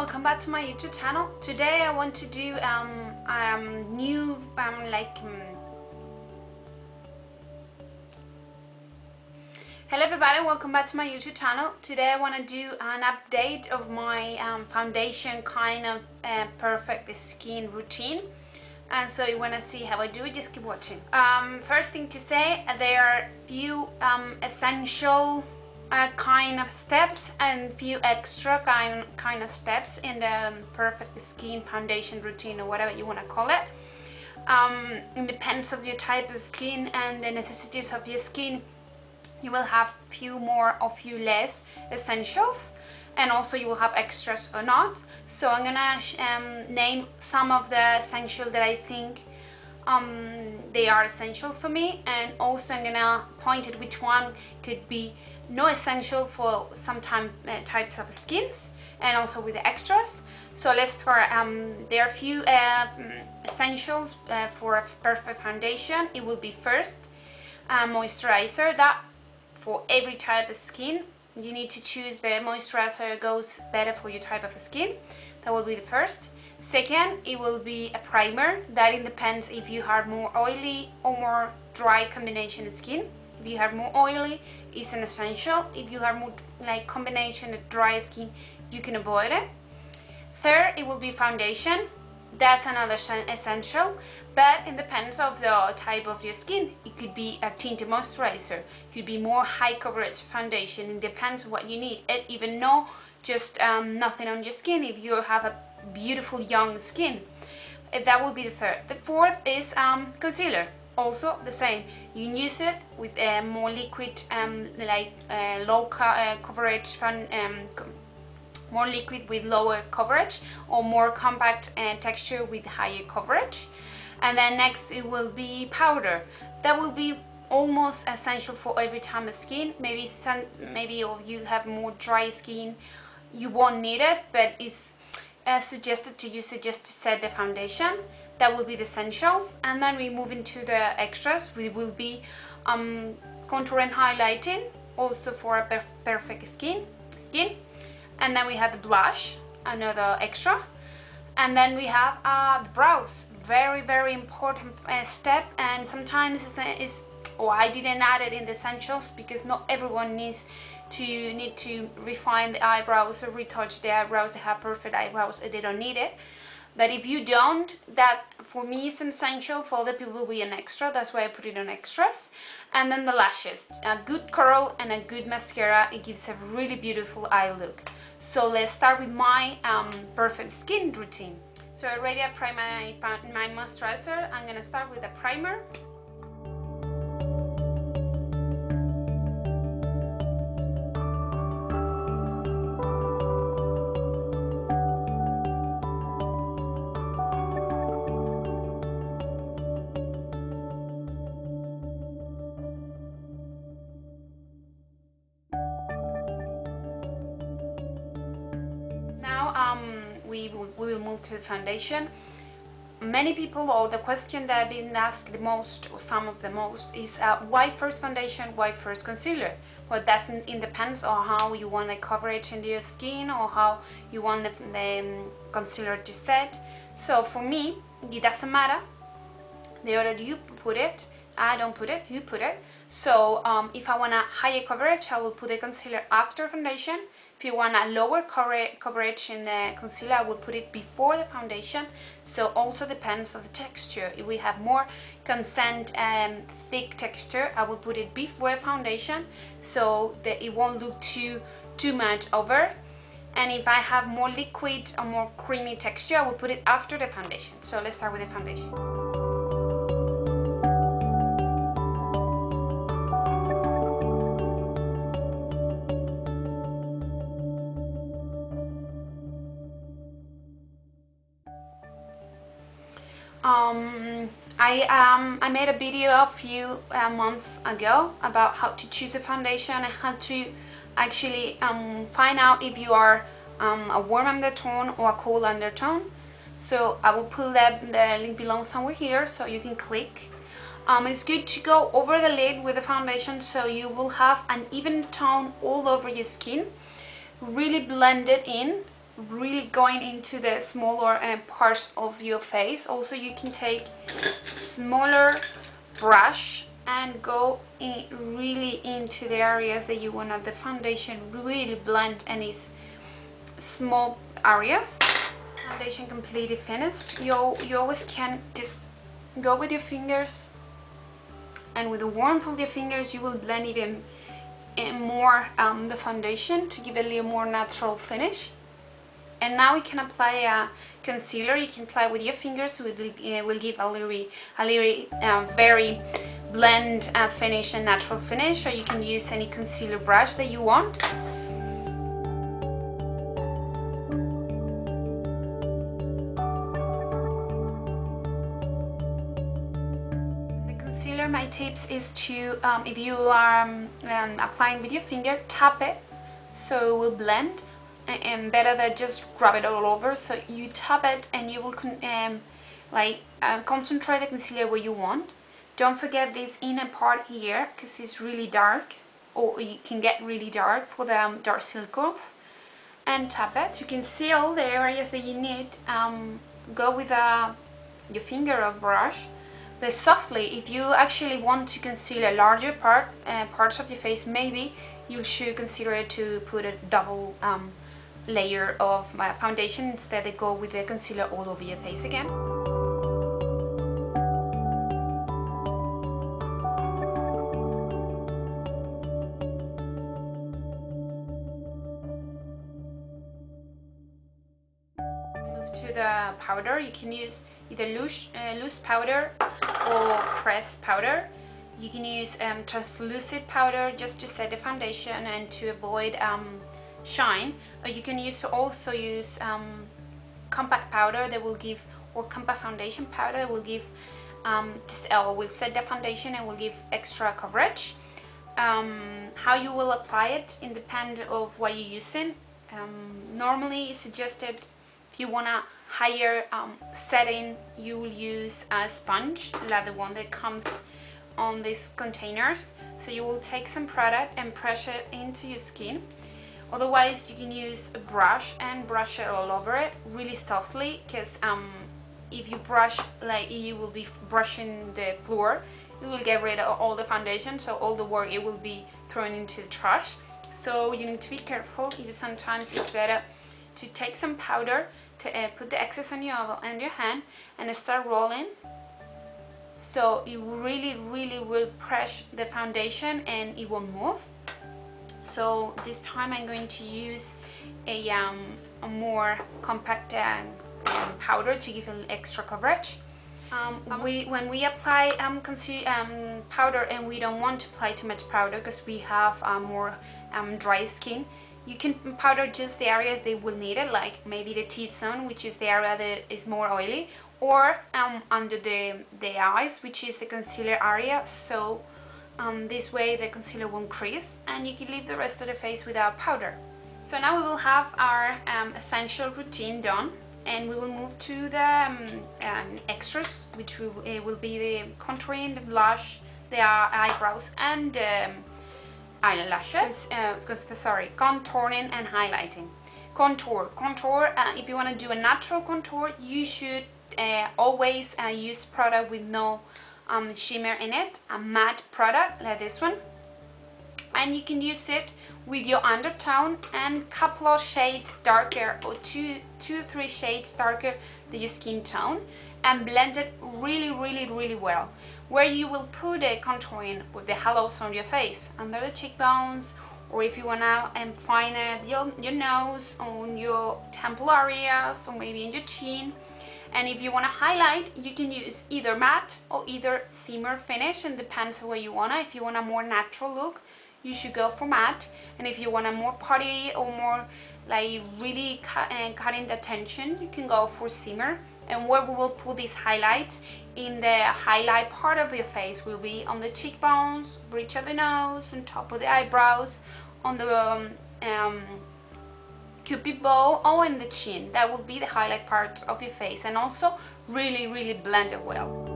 welcome back to my YouTube channel. Today I want to do new Hello everybody, welcome back to my YouTube channel. Today I want to do an update of my foundation kind of perfect skin routine. And so you want to see how I do it, just keep watching. First thing to say, there are few essential kind of steps and few extra kind of steps in the perfect skin foundation routine, or whatever you want to call it. It depends of your type of skin and the necessities of your skin. You will have few more or few less essentials, and also you will have extras or not. So I'm gonna name some of the essentials that I think they are essential for me, and also I'm gonna point at which one could be no essential for some types of skins, and also with the extras. So let's start. There are a few essentials for a perfect foundation. It will be first moisturizer. That for every type of skin, you need to choose the moisturizer that goes better for your type of skin. That will be the first. Second, it will be a primer. That it depends if you have more oily or more dry combination skin. If you have more oily, it's an essential. If you have more like combination of dry skin, you can avoid it. Third, it will be foundation. That's another essential, but it depends of the type of your skin. It could be a tinted moisturizer, it could be more high coverage foundation. It depends what you need. And even no, just nothing on your skin if you have a beautiful young skin. That will be the third. The fourth is concealer. Also the same. You can use it with more liquid, low coverage more liquid with lower coverage, or more compact texture with higher coverage. And then next it will be powder. That will be almost essential for every type of skin. Maybe if you have more dry skin, you won't need it, but it's suggested to use it just to set the foundation. That will be the essentials. And then we move into the extras. We will be contour and highlighting, also for a perfect skin. And then we have the blush, another extra. And then we have the brows, very important step. And sometimes I didn't add it in the essentials because not everyone needs to refine the eyebrows or retouch the eyebrows. They have perfect eyebrows and they don't need it. But if you don't, that for me is essential. For other people will be an extra. That's why I put it on extras. And then the lashes, a good curl and a good mascara, it gives a really beautiful eye look. So let's start with my perfect skin routine. So already I primed my moisturizer. I'm gonna start with a primer. Now we will move to the foundation. Many people, or the question that I've been asked the most, or some of the most, is why first foundation, why first concealer? Well, it depends on how you want the coverage in your skin, or how you want the concealer to set. So for me, it doesn't matter. The order you put it, I don't put it, you put it. So if I want a higher coverage, I will put the concealer after foundation. If you want a lower coverage in the concealer, I will put it before the foundation. So also depends on the texture. If we have more consent and thick texture, I will put it before the foundation, so that it won't look too much over. And if I have more liquid or more creamy texture, I will put it after the foundation. So let's start with the foundation. I made a video a few months ago about how to choose the foundation and how to actually find out if you are a warm undertone or a cool undertone. So I will put the link below somewhere here so you can click. It's good to go over the lid with the foundation so you will have an even tone all over your skin, really blend it in, really going into the smaller parts of your face. Also, you can take smaller brush and go in really into the areas that you want the foundation really blend any small areas. Foundation completely finished. You always can just go with your fingers, and with the warmth of your fingers you will blend even more the foundation to give it a little more natural finish. And now we can apply a concealer. You can apply with your fingers, so it will give a little very blend finish and natural finish, or you can use any concealer brush that you want. My tips is to, if you are applying with your finger, tap it so it will blend, and better than just rub it all over. So you tap it and you will concentrate the concealer where you want. Don't forget this inner part here, because it's really dark, or it can get really dark for the dark circles. And tap it. You can see all the areas that you need. Go with your finger or brush. But softly, if you actually want to conceal a larger parts of your face, maybe you should consider to put a double layer of foundation instead of go with the concealer all over your face again. Move to the powder. You can use either loose powder or pressed powder. You can use translucent powder just to set the foundation and to avoid shine. Or you can also use compact powder that will give, or compact foundation powder that will give will set the foundation and will give extra coverage. How you will apply it depends of what you're using. Normally it's suggested if you wanna higher setting, you will use a sponge like the one that comes on these containers. So you will take some product and press it into your skin. Otherwise you can use a brush and brush it all over it really softly, because if you brush like you will be brushing the floor, you will get rid of all the foundation, so all the work it will be thrown into the trash. So you need to be careful. Sometimes it's better to take some powder, to put the excess on your hand and start rolling. So you really will press the foundation and it won't move. So this time I'm going to use a more compact powder to give an extra coverage. When we apply powder and we don't want to apply too much powder because we have more dry skin, you can powder just the areas they will need it, like maybe the T-zone, which is the area that is more oily, or under the eyes, which is the concealer area. So this way the concealer won't crease, and you can leave the rest of the face without powder. So now we will have our essential routine done, and we will move to the extras, which will be the contouring, the blush, the eyebrows, and eyelashes. Contouring and highlighting. Contour. If you want to do a natural contour, you should always use product with no shimmer in it, a matte product like this one, and you can use it with your undertone and couple of shades darker, or two or three shades darker than your skin tone, and blend it really well. Where you will put a contouring with the halos on your face, under the cheekbones, or if you wanna fine it your nose, on your temple areas, or maybe in your chin. And if you want to highlight, you can use either matte or either shimmer finish, and depends on what you wanna. If you want a more natural look, you should go for matte, and if you want a more party or more like really cutting the attention, you can go for shimmer. And where we will put these highlights in the highlight part of your face will be on the cheekbones, bridge of the nose, on top of the eyebrows, on the cupid bow, or in the chin. That will be the highlight part of your face, and also really blend it well.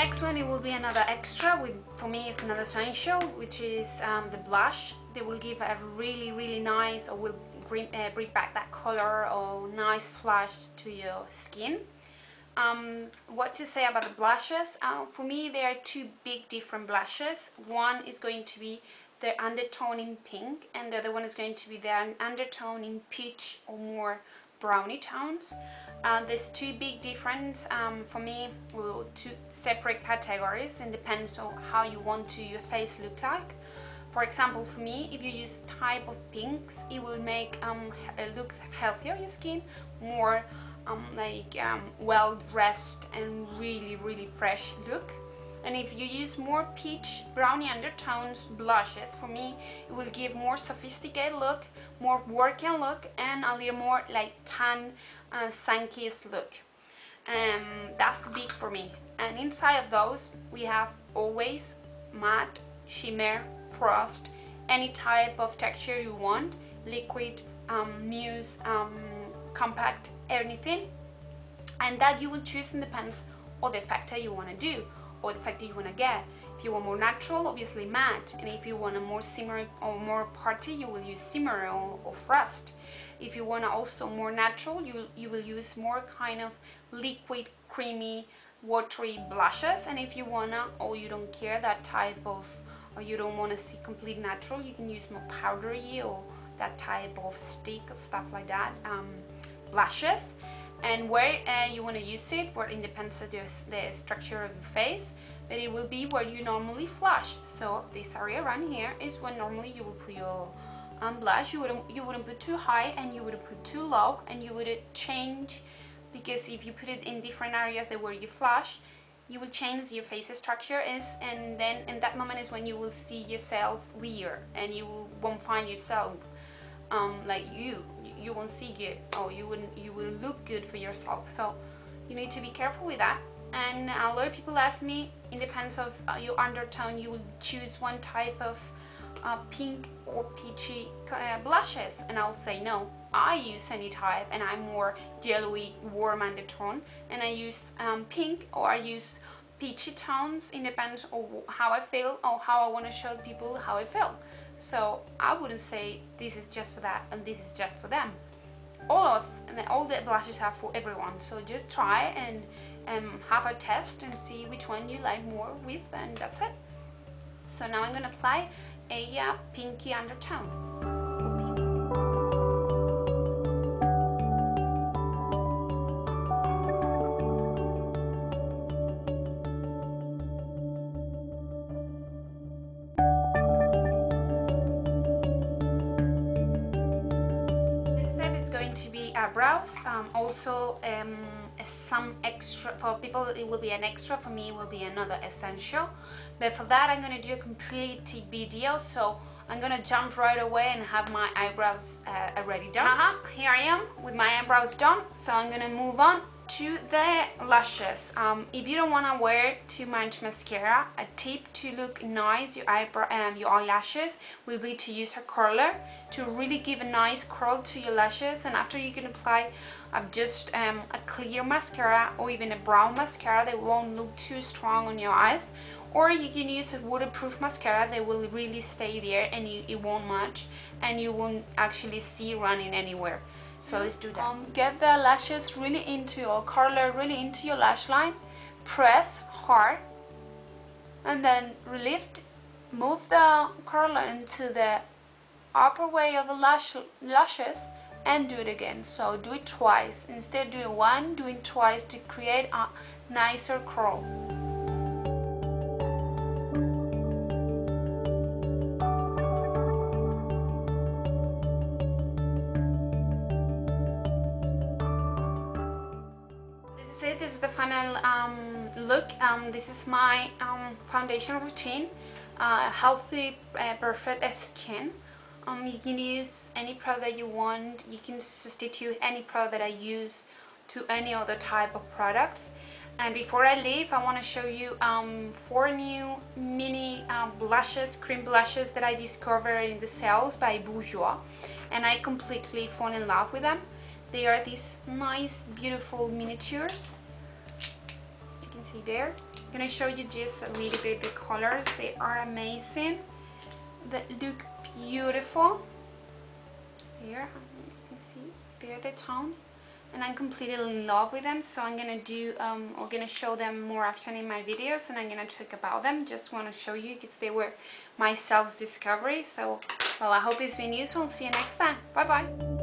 Next one, it will be another extra, for me it's another essential, which is the blush. They will give a really nice, or will bring back that color or nice flash to your skin. What to say about the blushes? For me, there are two big different blushes. One is going to be the undertone in pink, and the other one is going to be the undertone in peach or more brownie tones. There's two big difference for me, well, two separate categories, and depends on how you want your face look like. For example, for me, if you use type of pinks, it will make look healthier your skin, more well dressed and really fresh look. And if you use more peach brownie undertones blushes, for me it will give more sophisticated look, more working look, and a little more like tan sunkiest look. That's the big for me. And inside of those we have always matte, shimmer, frost, any type of texture you want, liquid, mousse, compact, anything, and that you will choose and depends on the effect that you want to do or the effect that you want to get. If you want more natural, obviously matte, and if you want a more shimmer or more party, you will use shimmer or frost. If you want also more natural, you will use more kind of liquid, creamy, watery blushes. And if you wanna, or you don't care that type of, or you don't want to see complete natural, you can use more powdery or that type of stick or stuff like that blushes. And where you want to use it, where it depends on the structure of your face, but it will be where you normally flush. So this area around here is when normally you will put your blush. You wouldn't put too high and you wouldn't put too low, and you wouldn't change, because if you put it in different areas that where you flush, you will change your face structure, and then in that moment is when you will see yourself weird, and you won't find yourself like you won't see good, or you wouldn't look good for yourself. So you need to be careful with that. And a lot of people ask me, it depends of your undertone, you will choose one type of pink or peachy blushes, and I'll say no, I use any type, and I'm more yellowy warm undertone, and I use pink or I use peachy tones. It depends on how I feel or how I want to show people how I feel. So I wouldn't say this is just for that and this is just for them. All the blushes are for everyone, so just try and have a test and see which one you like more with, and that's it. So now I'm going to apply a pinky undertone. To be eyebrows, also some extra for people. It will be an extra, for me it will be another essential, but for that I'm going to do a complete video, so I'm going to jump right away and have my eyebrows already done. Here I am with my eyebrows done, so I'm going to move on to the lashes. If you don't want to wear too much mascara, a tip to look nice your eyelashes will be to use a curler to really give a nice curl to your lashes. And after, you can apply just a clear mascara or even a brown mascara that won't look too strong on your eyes, or you can use a waterproof mascara that will really stay there and it won't match and you won't actually see running anywhere. So let's do that. Get the lashes really into, or curler really into your lash line, press hard, and then lift, move the curler into the upper way of the lashes and do it again. So do it twice. Instead of doing one, do it twice to create a nicer curl. This is the final look. This is my foundation routine. Healthy, perfect skin. You can use any product that you want. You can substitute any product that I use to any other type of products. And before I leave, I want to show you 4 new mini blushes, cream blushes that I discovered in the sales by Bourjois, and I completely fall in love with them. They are these nice, beautiful miniatures. You can see there. I'm gonna show you just a little bit the colors. They are amazing. They look beautiful. Here, you can see there the tone, and I'm completely in love with them. So I'm gonna do, I'm gonna show them more often in my videos, and I'm gonna talk about them. Just want to show you because they were my self-discovery. So, well, I hope it's been useful. See you next time. Bye bye.